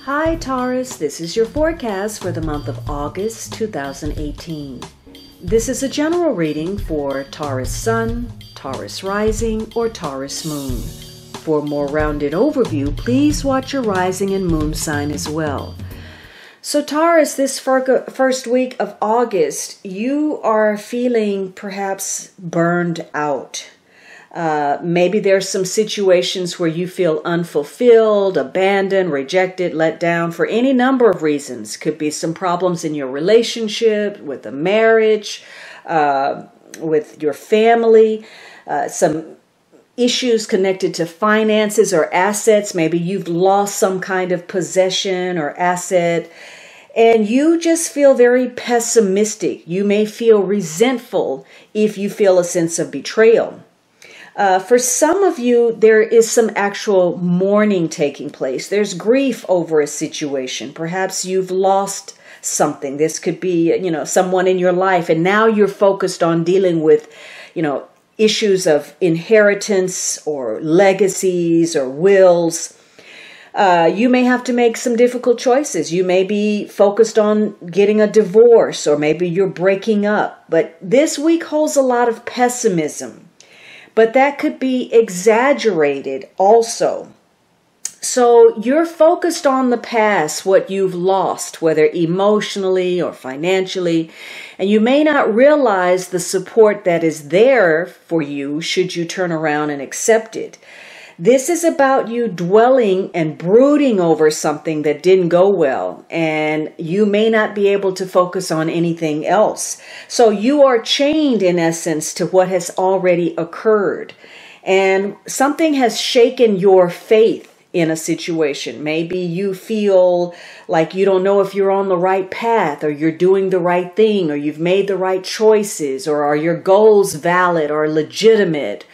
Hi Taurus, this is your forecast for the month of August 2018. This is a general reading for Taurus Sun, Taurus Rising, or Taurus Moon. For a more rounded overview, please watch your rising and moon sign as well. So Taurus, this first week of August, you are feeling perhaps burned out. Maybe there's some situations where you feel unfulfilled, abandoned, rejected, let down for any number of reasons. Could be some problems in your relationship, with a marriage, with your family, some issues connected to finances or assets. Maybe you've lost some kind of possession or asset, and you just feel very pessimistic. You may feel resentful if you feel a sense of betrayal. For some of you, there is some actual mourning taking place. There's grief over a situation. Perhaps you've lost something. This could be, someone in your life, and now you're focused on dealing with, issues of inheritance or legacies or wills. You may have to make some difficult choices. You may be focused on getting a divorce, or maybe you're breaking up. But this week holds a lot of pessimism. But that could be exaggerated also. So you're focused on the past, what you've lost, whether emotionally or financially, and you may not realize the support that is there for you should you turn around and accept it. This is about you dwelling and brooding over something that didn't go well, and you may not be able to focus on anything else. So you are chained, in essence, to what has already occurred, and something has shaken your faith in a situation. Maybe you feel like you don't know if you're on the right path, or you're doing the right thing, or you've made the right choices, or are your goals valid or legitimate.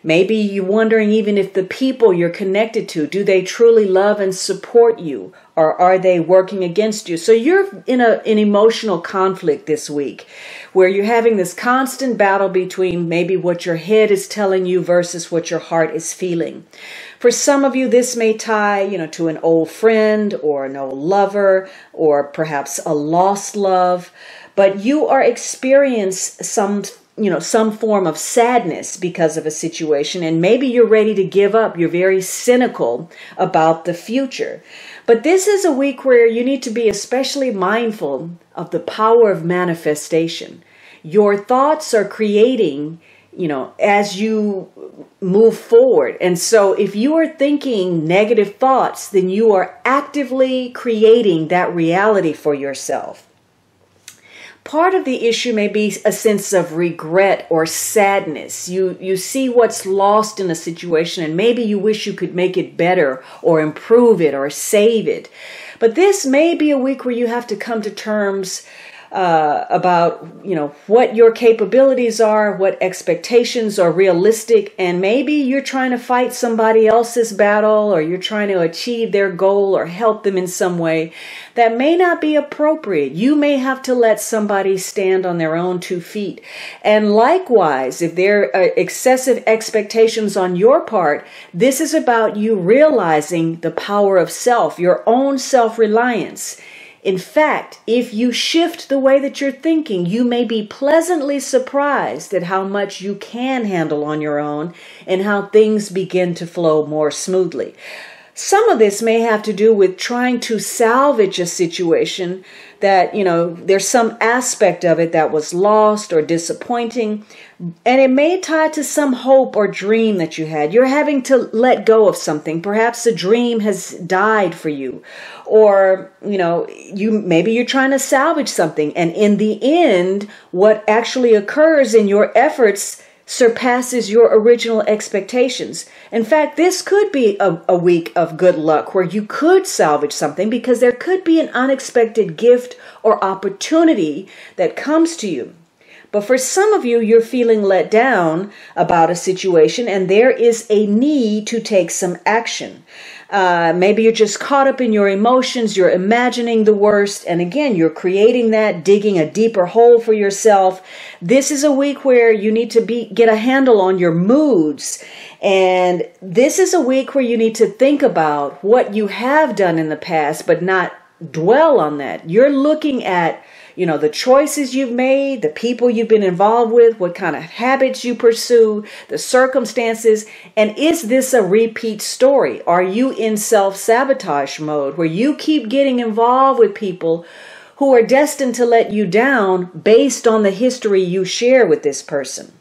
Maybe you're wondering even if the people you're connected to, do they truly love and support you, or are they working against you? So you're in an emotional conflict this week, where you're having this constant battle between maybe what your head is telling you versus what your heart is feeling. For some of you, this may tie, to an old friend or an old lover, or perhaps a lost love, but you are experiencing some form of sadness because of a situation, and maybe you're ready to give up. You're very cynical about the future. But this is a week where you need to be especially mindful of the power of manifestation. Your thoughts are creating, as you move forward. And so if you are thinking negative thoughts, then you are actively creating that reality for yourself. Part of the issue may be a sense of regret or sadness. You see what's lost in a situation, and maybe you wish you could make it better or improve it or save it. But this may be a week where you have to come to terms about, what your capabilities are, what expectations are realistic, and maybe you're trying to fight somebody else's battle, or you're trying to achieve their goal or help them in some way that may not be appropriate. You may have to let somebody stand on their own 2 feet. And likewise, if there are excessive expectations on your part, this is about you realizing the power of self, your own self-reliance. In fact, if you shift the way that you're thinking, you may be pleasantly surprised at how much you can handle on your own and how things begin to flow more smoothly. Some of this may have to do with trying to salvage a situation that, there's some aspect of it that was lost or disappointing, and it may tie to some hope or dream that you had. You're having to let go of something. Perhaps a dream has died for you, or, maybe you're trying to salvage something, and in the end, what actually occurs in your efforts surpasses your original expectations. In fact, this could be a week of good luck where you could salvage something, because there could be an unexpected gift or opportunity that comes to you. But for some of you, you're feeling let down about a situation, and there is a need to take some action. Maybe you're just caught up in your emotions, you're imagining the worst, and again, you're creating that, digging a deeper hole for yourself. This is a week where you need to get a handle on your moods, and this is a week where you need to think about what you have done in the past, but not dwell on that. You're looking at the choices you've made, the people you've been involved with, what kind of habits you pursue, the circumstances, and is this a repeat story? Are you in self-sabotage mode where you keep getting involved with people who are destined to let you down based on the history you share with this person?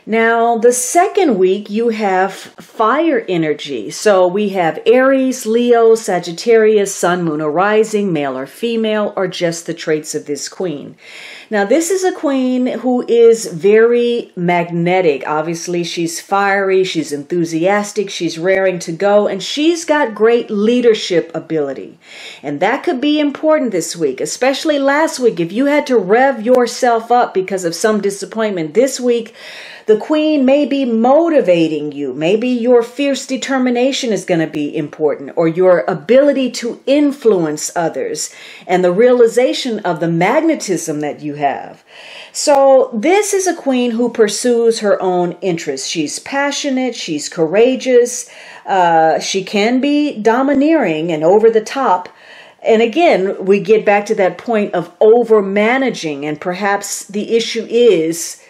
Now, the second week, you have fire energy. So we have Aries, Leo, Sagittarius, Sun, Moon, or Rising, male or female, or just the traits of this queen. Now, this is a queen who is very magnetic. Obviously, she's fiery, she's enthusiastic, she's raring to go, and she's got great leadership ability. And that could be important this week, especially last week. If you had to rev yourself up because of some disappointment, this week, the queen may be motivating you. Maybe your fierce determination is going to be important, or your ability to influence others and the realization of the magnetism that you have. So this is a queen who pursues her own interests. She's passionate, she's courageous, she can be domineering and over the top. And again, we get back to that point of over-managing, and perhaps the issue is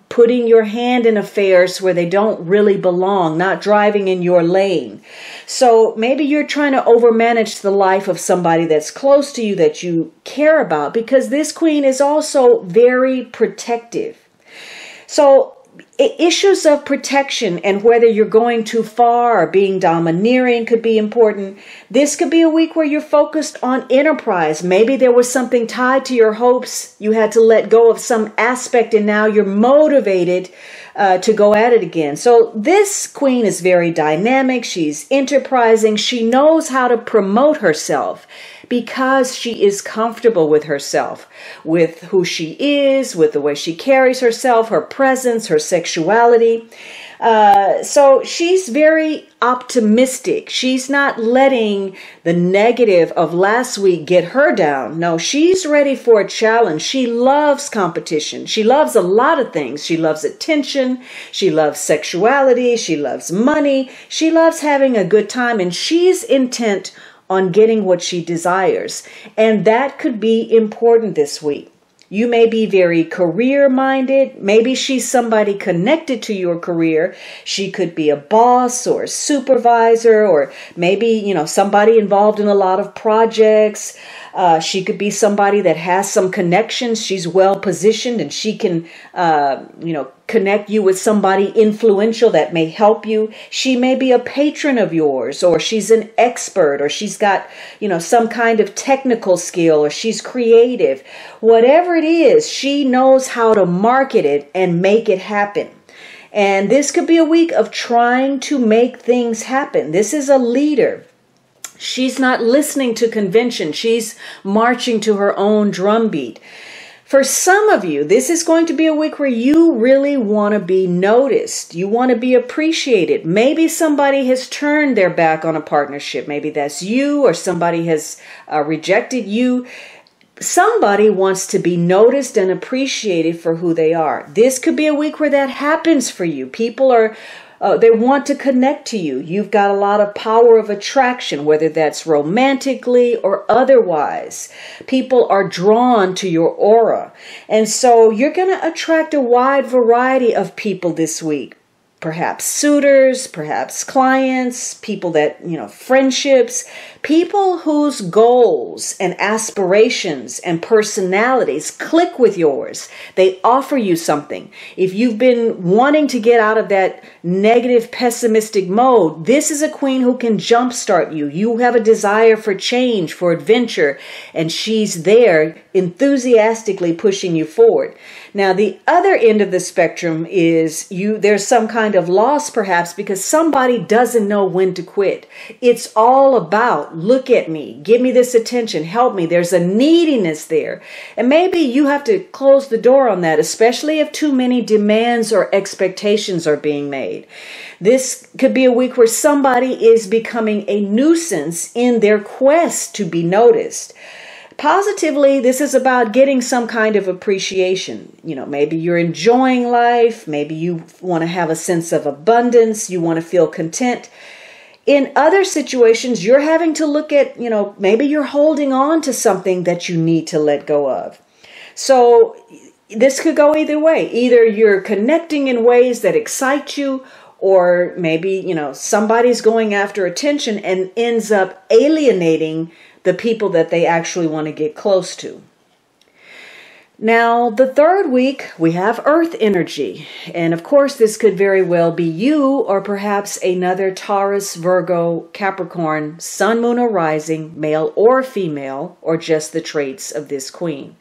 putting your hand in affairs where they don't really belong, not driving in your lane. So maybe you're trying to overmanage the life of somebody that's close to you, that you care about, because this queen is also very protective. So issues of protection and whether you're going too far or being domineering could be important. This could be a week where you're focused on enterprise. Maybe there was something tied to your hopes. You had to let go of some aspect, and now you're motivated to go at it again. So this queen is very dynamic. She's enterprising. She knows how to promote herself because she is comfortable with herself, with who she is, with the way she carries herself, her presence, her sexuality. So she's very optimistic. She's not letting the negative of last week get her down. No, she's ready for a challenge. She loves competition. She loves a lot of things. She loves attention. She loves sexuality. She loves money. She loves having a good time, and she's intent on getting what she desires. And that could be important this week. You may be very career-minded. Maybe she's somebody connected to your career. She could be a boss or a supervisor, or maybe, somebody involved in a lot of projects. She could be somebody that has some connections. She's well-positioned, and she can, connect you with somebody influential that may help you. She may be a patron of yours, or she's an expert, or she's got, some kind of technical skill, or she's creative. Whatever it is, she knows how to market it and make it happen. And this could be a week of trying to make things happen. This is a leader. She's not listening to convention. She's marching to her own drumbeat. For some of you, this is going to be a week where you really want to be noticed. You want to be appreciated. Maybe somebody has turned their back on a partnership. Maybe that's you, or somebody has rejected you. Somebody wants to be noticed and appreciated for who they are. This could be a week where that happens for you. People are they want to connect to you. You've got a lot of power of attraction, whether that's romantically or otherwise. People are drawn to your aura. And so you're going to attract a wide variety of people this week. Perhaps suitors, perhaps clients, people that, friendships, people whose goals and aspirations and personalities click with yours. They offer you something. If you've been wanting to get out of that negative, pessimistic mode, this is a queen who can jumpstart you. You have a desire for change, for adventure, and she's there enthusiastically pushing you forward. Now, the other end of the spectrum is there's some kind of loss perhaps because somebody doesn't know when to quit. It's all about, look at me, give me this attention, help me. There's a neediness there. And maybe you have to close the door on that, especially if too many demands or expectations are being made. This could be a week where somebody is becoming a nuisance in their quest to be noticed. Positively, this is about getting some kind of appreciation. Maybe you're enjoying life. Maybe you want to have a sense of abundance. You want to feel content. In other situations, you're having to look at, maybe you're holding on to something that you need to let go of. So this could go either way. Either you're connecting in ways that excite you, or maybe, somebody's going after attention and ends up alienating the people that they actually want to get close to. Now, the third week, we have Earth energy. And of course, this could very well be you or perhaps another Taurus, Virgo, Capricorn, Sun, Moon, or Rising, male or female, or just the traits of this queen.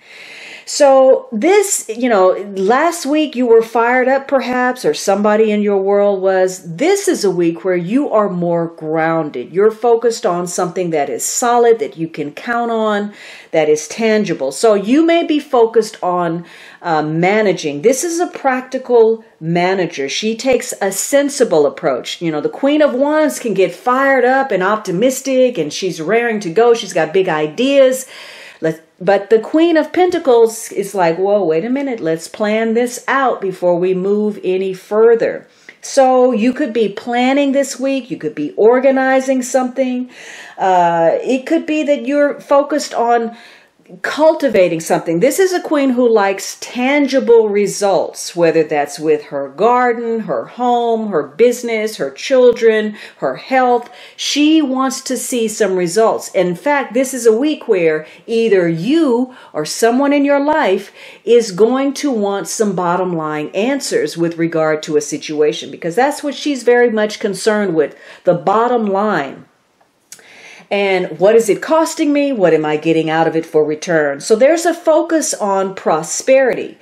So this, last week you were fired up perhaps, or somebody in your world was. This is a week where you are more grounded. You're focused on something that is solid, that you can count on, that is tangible. So you may be focused on managing. This is a practical manager. She takes a sensible approach. The Queen of Wands can get fired up and optimistic, and she's raring to go. She's got big ideas. But the Queen of Pentacles is like, whoa, wait a minute. Let's plan this out before we move any further. So you could be planning this week. You could be organizing something. It could be that you're focused on cultivating something. This is a queen who likes tangible results, whether that's with her garden, her home, her business, her children, her health. She wants to see some results. In fact, this is a week where either you or someone in your life is going to want some bottom line answers with regard to a situation, because that's what she's very much concerned with, the bottom line. And what is it costing me? What am I getting out of it for return? So there's a focus on prosperity.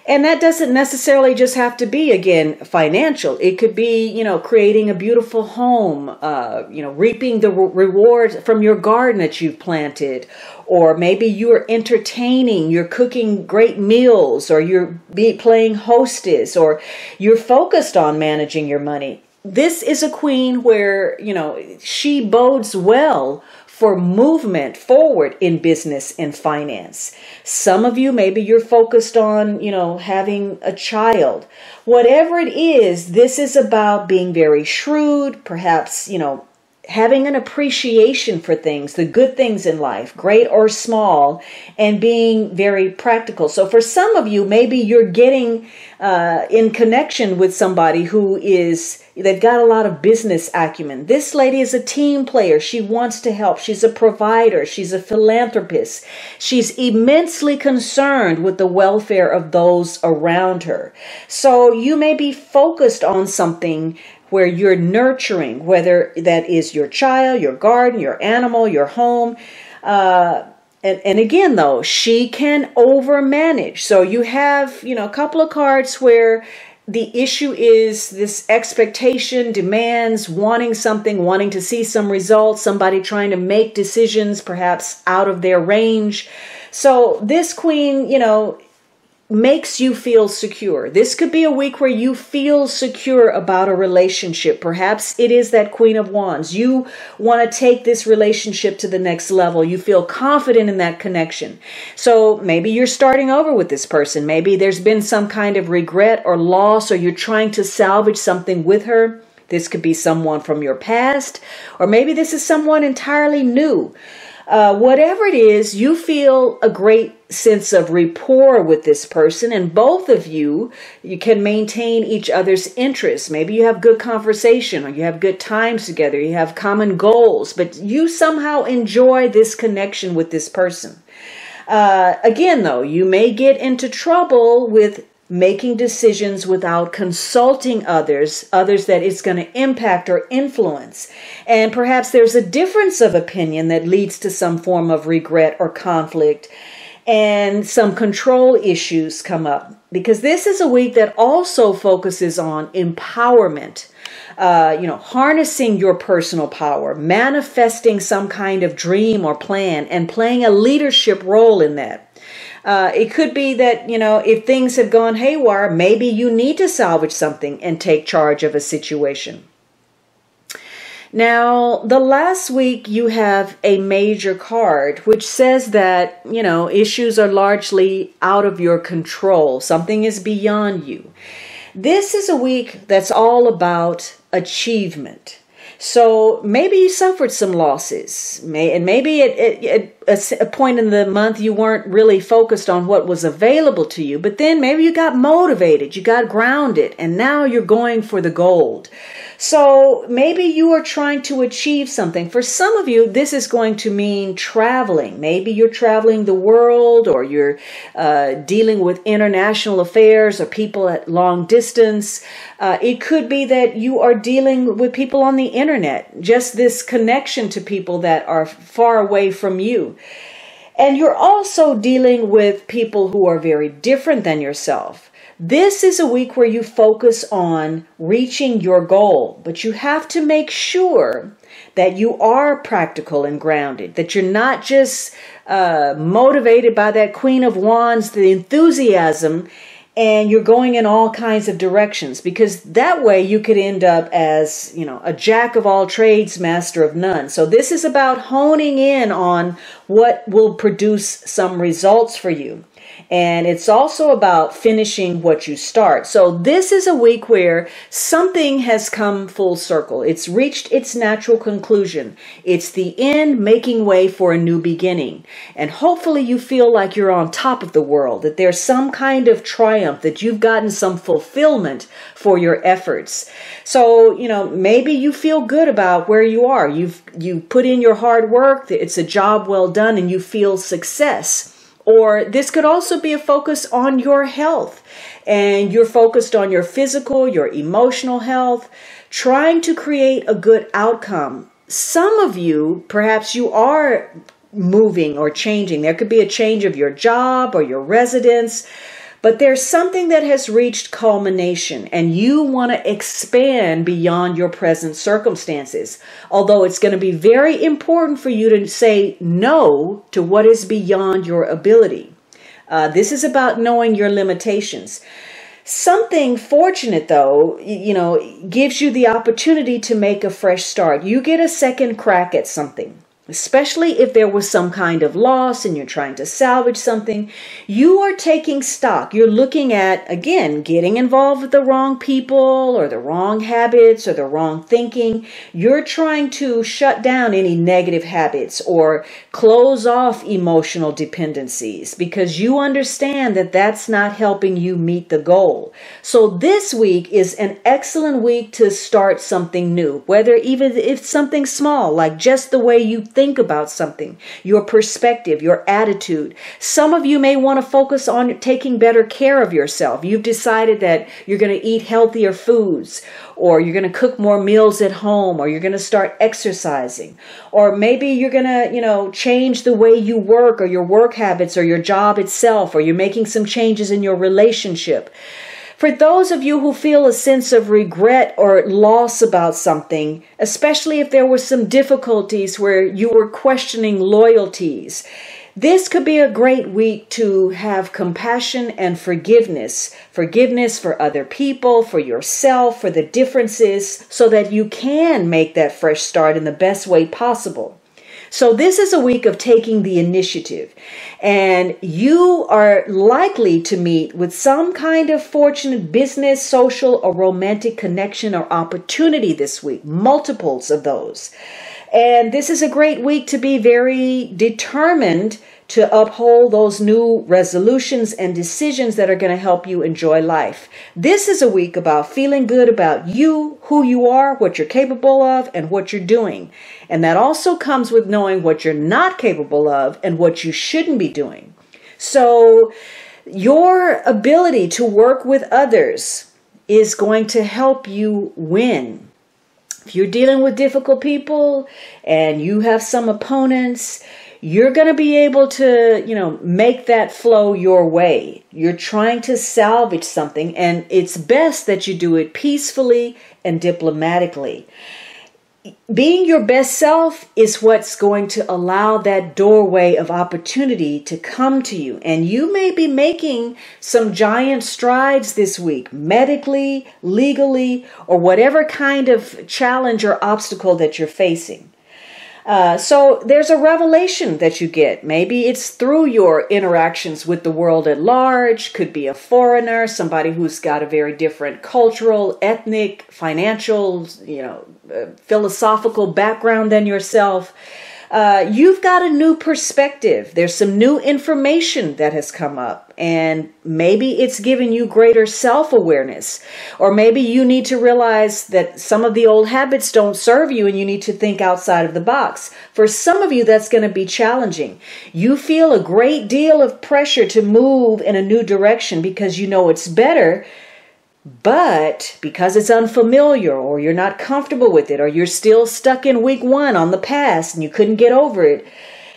And that doesn't necessarily just have to be, again, financial. It could be, creating a beautiful home, reaping the reward from your garden that you've planted. Or maybe you're entertaining, you're cooking great meals, or you're playing hostess, or you're focused on managing your money. This is a queen where, she bodes well for movement forward in business and finance. Some of you, maybe you're focused on, having a child. Whatever it is, this is about being very shrewd, perhaps, having an appreciation for things, the good things in life, great or small, and being very practical. So for some of you, maybe you're getting in connection with somebody they've got a lot of business acumen. This lady is a team player. She wants to help. She's a provider. She's a philanthropist. She's immensely concerned with the welfare of those around her. So you may be focused on something where you're nurturing, whether that is your child, your garden, your animal, your home. And again, though, she can overmanage. So you have, a couple of cards where the issue is this expectation, demands, wanting something, wanting to see some results, somebody trying to make decisions perhaps out of their range. So this queen, makes you feel secure. This could be a week where you feel secure about a relationship. Perhaps it is that Queen of Wands. You want to take this relationship to the next level. You feel confident in that connection. So maybe you're starting over with this person. Maybe there's been some kind of regret or loss, or you're trying to salvage something with her. This could be someone from your past, or maybe this is someone entirely new. Whatever it is, you feel a great sense of rapport with this person, and both of you can maintain each other's interests. Maybe you have good conversation, or you have good times together, you have common goals, but you somehow enjoy this connection with this person. Again, though, you may get into trouble with making decisions without consulting others that it's going to impact or influence. And perhaps there's a difference of opinion that leads to some form of regret or conflict. and some control issues come up, because this is a week that also focuses on empowerment. Harnessing your personal power, manifesting some kind of dream or plan, and playing a leadership role in that. It could be that, if things have gone haywire, maybe you need to salvage something and take charge of a situation. Now, the last week you have a major card, which says that, issues are largely out of your control. Something is beyond you. This is a week that's all about achievement. So maybe you suffered some losses, and maybe at a point in the month you weren't really focused on what was available to you, but then maybe you got motivated, you got grounded, and now you're going for the gold. So maybe you are trying to achieve something. For some of you, this is going to mean traveling. Maybe you're traveling the world, or you're dealing with international affairs or people at long distance. It could be that you are dealing with people on the internet, just this connection to people that are far away from you. And you're also dealing with people who are very different than yourself. This is a week where you focus on reaching your goal, but you have to make sure that you are practical and grounded, that you're not just motivated by that Queen of Wands, the enthusiasm, and you're going in all kinds of directions, because that way you could end up as, a jack of all trades, master of none. So this is about honing in on what will produce some results for you. And it's also about finishing what you start. So this is a week where something has come full circle. It's reached its natural conclusion. It's the end making way for a new beginning. And hopefully you feel like you're on top of the world, that there's some kind of triumph, that you've gotten some fulfillment for your efforts. So, maybe you feel good about where you are. You put in your hard work, it's a job well done, and you feel success. Or this could also be a focus on your health, and you're focused on your physical, your emotional health, trying to create a good outcome. Some of you, perhaps you are moving or changing. There could be a change of your job or your residence, but there's something that has reached culmination, and you want to expand beyond your present circumstances. Although it's going to be very important for you to say no to what is beyond your ability. This is about knowing your limitations. Something fortunate, though, gives you the opportunity to make a fresh start. You get a second crack at something. Especially if there was some kind of loss and you're trying to salvage something, you are taking stock. You're looking at, again, getting involved with the wrong people or the wrong habits or the wrong thinking. You're trying to shut down any negative habits or close off emotional dependencies, because you understand that that's not helping you meet the goal. So this week is an excellent week to start something new, whether even if something small, like just the way you think about something, your perspective, your attitude. Some of you may want to focus on taking better care of yourself. You've decided that you're going to eat healthier foods, or you're going to cook more meals at home, or you're going to start exercising, or maybe you're going to, change the way you work, or your work habits, or your job itself, or you're making some changes in your relationship. For those of you who feel a sense of regret or loss about something, especially if there were some difficulties where you were questioning loyalties, this could be a great week to have compassion and forgiveness. Forgiveness for other people, for yourself, for the differences, so that you can make that fresh start in the best way possible. So this is a week of taking the initiative, and you are likely to meet with some kind of fortunate business, social, or romantic connection or opportunity this week, multiples of those. And this is a great week to be very determined to uphold those new resolutions and decisions that are going to help you enjoy life. This is a week about feeling good about you, who you are, what you're capable of, and what you're doing. And that also comes with knowing what you're not capable of and what you shouldn't be doing. So your ability to work with others is going to help you win. If you're dealing with difficult people and you have some opponents, you're going to be able to, make that flow your way. You're trying to salvage something, and it's best that you do it peacefully and diplomatically. Being your best self is what's going to allow that doorway of opportunity to come to you. And you may be making some giant strides this week, medically, legally, or whatever kind of challenge or obstacle that you're facing. So there's a revelation that you get. Maybe it's through your interactions with the world at large. Could be a foreigner, somebody who's got a very different cultural, ethnic, financial, philosophical background than yourself. You've got a new perspective. There's some new information that has come up, and maybe it's giving you greater self-awareness, or maybe you need to realize that some of the old habits don't serve you and you need to think outside of the box. For some of you, that's going to be challenging. You feel a great deal of pressure to move in a new direction because you know it's better. But because it's unfamiliar, or you're not comfortable with it, or you're still stuck in week 1 on the past and you couldn't get over it,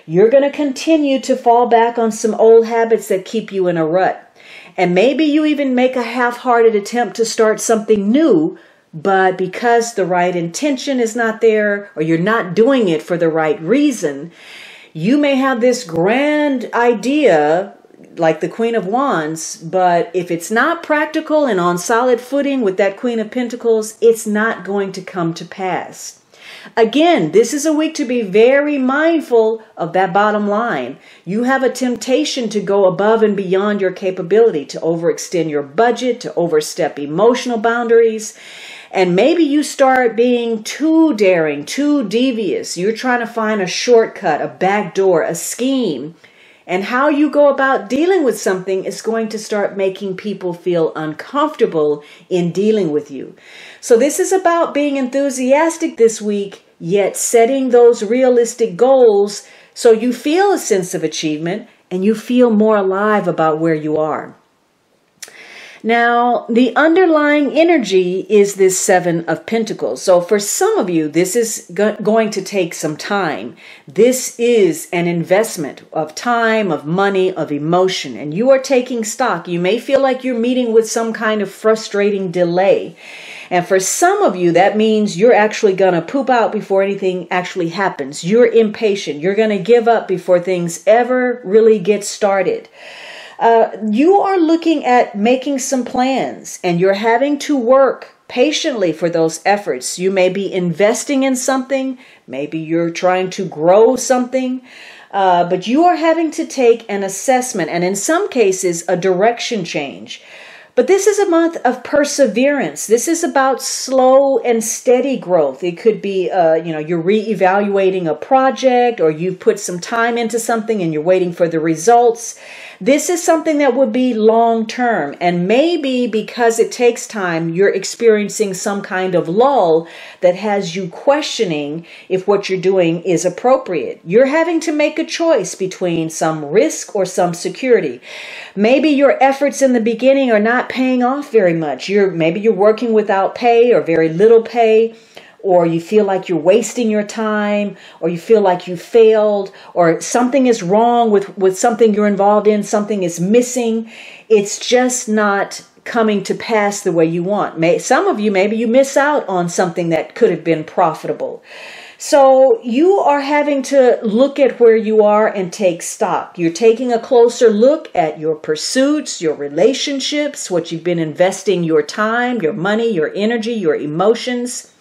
you're going to continue to fall back on some old habits that keep you in a rut. And maybe you even make a half-hearted attempt to start something new, but because the right intention is not there, or you're not doing it for the right reason, you may have this grand idea like the Queen of Wands, but if it's not practical and on solid footing with that Queen of Pentacles, it's not going to come to pass. Again, this is a week to be very mindful of that bottom line. You have a temptation to go above and beyond your capability, to overextend your budget, to overstep emotional boundaries. And maybe you start being too daring, too devious. You're trying to find a shortcut, a backdoor, a scheme. And how you go about dealing with something is going to start making people feel uncomfortable in dealing with you. So this is about being enthusiastic this week, yet setting those realistic goals so you feel a sense of achievement and you feel more alive about where you are. Now, the underlying energy is this 7 of Pentacles. So for some of you, this is going to take some time. This is an investment of time, of money, of emotion, and you are taking stock. You may feel like you're meeting with some kind of frustrating delay. And for some of you, that means you're actually going to poop out before anything actually happens. You're impatient. You're going to give up before things ever really get started. You are looking at making some plans, and you're having to work patiently for those efforts. You may be investing in something. Maybe you're trying to grow something. But you are having to take an assessment, and in some cases, a direction change. But this is a month of perseverance. This is about slow and steady growth. It could be, you're reevaluating a project, or you've put some time into something and you're waiting for the results. This is something that would be long term. And maybe because it takes time, you're experiencing some kind of lull that has you questioning if what you're doing is appropriate. You're having to make a choice between some risk or some security. Maybe your efforts in the beginning are not paying off very much. Maybe you're working without pay or very little pay, or you feel like you're wasting your time, or you feel like you failed, or something is wrong with something you're involved in, something is missing. It's just not coming to pass the way you want. Some of you, maybe you miss out on something that could have been profitable. So you are having to look at where you are and take stock. You're taking a closer look at your pursuits, your relationships, what you've been investing your time, your money, your energy, your emotions.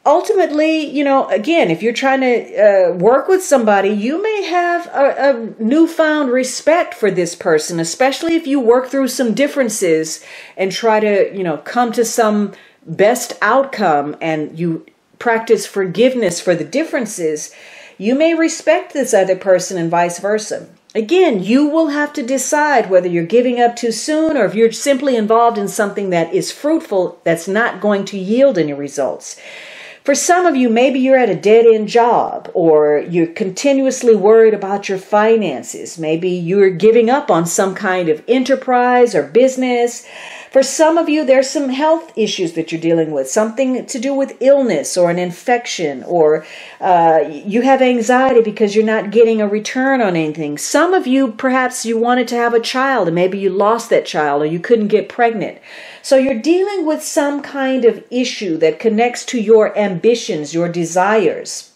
Ultimately, again, if you're trying to work with somebody, you may have a newfound respect for this person, especially if you work through some differences and try to, come to some best outcome, and you practice forgiveness for the differences. You may respect this other person and vice versa. Again, you will have to decide whether you're giving up too soon, or if you're simply involved in something that is fruitful, that's not going to yield any results. For some of you, maybe you're at a dead-end job, or you're continuously worried about your finances. Maybe you're giving up on some kind of enterprise or business. For some of you, there's some health issues that you're dealing with, something to do with illness or an infection, or you have anxiety because you're not getting a return on anything. Some of you, perhaps you wanted to have a child and maybe you lost that child or you couldn't get pregnant. So you're dealing with some kind of issue that connects to your ambitions, your desires.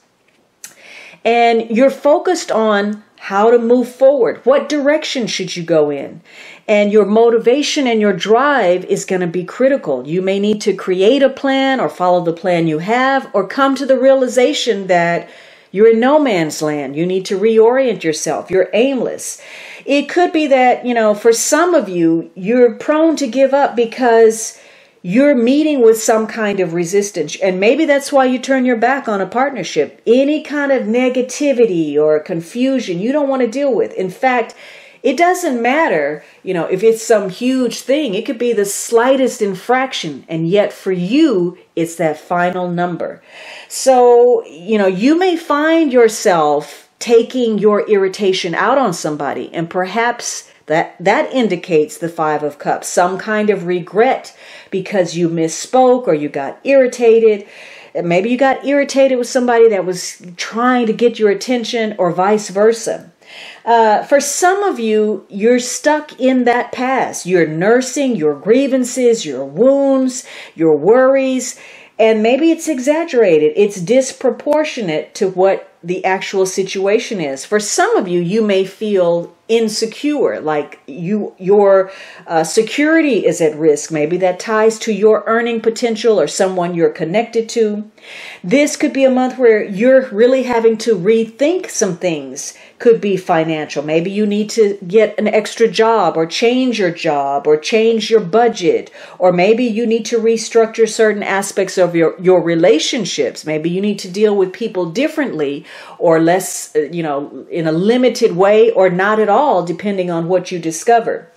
And you're focused on how to move forward. What direction should you go in? And your motivation and your drive is going to be critical. You may need to create a plan or follow the plan you have, or come to the realization that you're in no man's land. You need to reorient yourself. You're aimless. It could be that, for some of you, you're prone to give up because you're meeting with some kind of resistance. And maybe that's why you turn your back on a partnership. Any kind of negativity or confusion you don't want to deal with. In fact, it doesn't matter, if it's some huge thing. It could be the slightest infraction. And yet for you, it's that final number. So, you may find yourself taking your irritation out on somebody. And perhaps that indicates the Five of Cups, some kind of regret because you misspoke or you got irritated. Maybe you got irritated with somebody that was trying to get your attention, or vice versa. For some of you, you're stuck in that past. You're nursing your grievances, your wounds, your worries, and maybe it's exaggerated. It's disproportionate to what the actual situation is. For some of you, you may feel insecure, like your security is at risk. Maybe that ties to your earning potential or someone you're connected to. This could be a month where you're really having to rethink some things. Could be financial. Maybe you need to get an extra job or change your budget, or maybe you need to restructure certain aspects of your relationships. Maybe you need to deal with people differently or less, in a limited way, or not at all, depending on what you discover.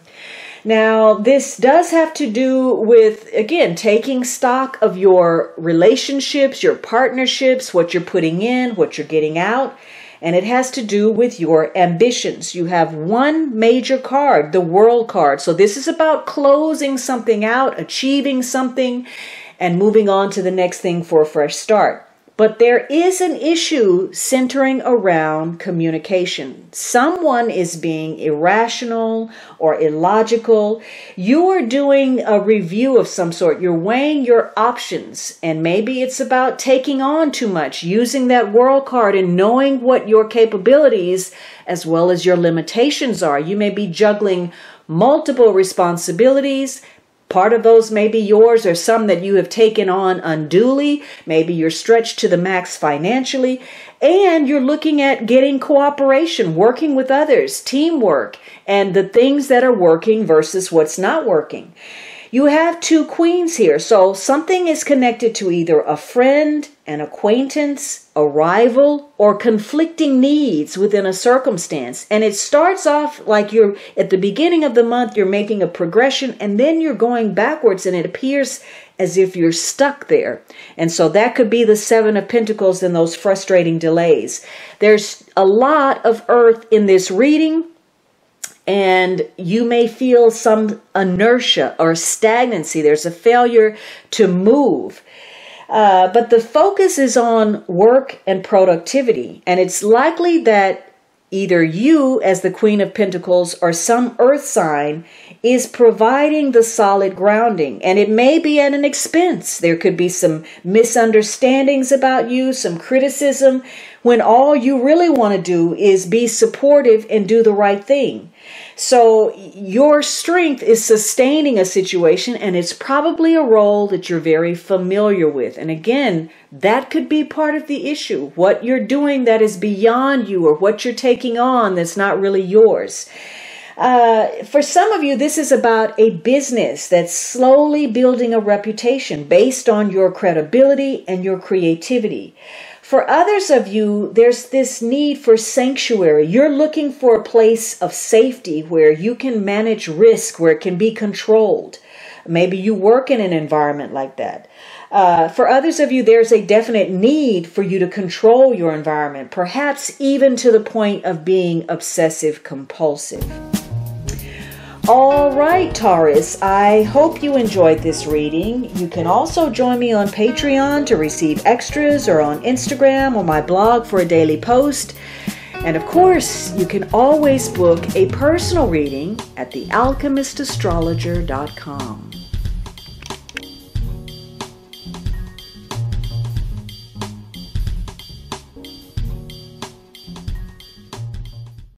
Now, this does have to do with, again, taking stock of your relationships, your partnerships, what you're putting in, what you're getting out. And it has to do with your ambitions. You have one major card, the World card. So this is about closing something out, achieving something, and moving on to the next thing for a fresh start. But there is an issue centering around communication. Someone is being irrational or illogical. You are doing a review of some sort. You're weighing your options, and maybe it's about taking on too much, using that World card and knowing what your capabilities as well as your limitations are. You may be juggling multiple responsibilities. Part of those may be yours, or some that you have taken on unduly. Maybe you're stretched to the max financially, and you're looking at getting cooperation, working with others, teamwork, and the things that are working versus what's not working. You have two queens here, so something is connected to either a friend, an acquaintance, a rival, or conflicting needs within a circumstance. And it starts off like you're at the beginning of the month, you're making a progression, and then you're going backwards, and it appears as if you're stuck there. And so that could be the Seven of Pentacles and those frustrating delays. There's a lot of earth in this reading, and you may feel some inertia or stagnancy. There's a failure to move. But the focus is on work and productivity. And it's likely that either you, as the Queen of Pentacles, or some earth sign is providing the solid grounding. And it may be at an expense. There could be some misunderstandings about you, some criticism, when all you really want to do is be supportive and do the right thing. So your strength is sustaining a situation, and it's probably a role that you're very familiar with. And again, that could be part of the issue. What you're doing that is beyond you, or what you're taking on that's not really yours. For some of you, this is about a business that's slowly building a reputation based on your credibility and your creativity. For others of you, there's this need for sanctuary. You're looking for a place of safety where you can manage risk, where it can be controlled. Maybe you work in an environment like that. For others of you, there's a definite need for you to control your environment, perhaps even to the point of being obsessive compulsive. All right, Taurus, I hope you enjoyed this reading. You can also join me on Patreon to receive extras, or on Instagram or my blog for a daily post. And of course, you can always book a personal reading at thealchemistastrologer.com.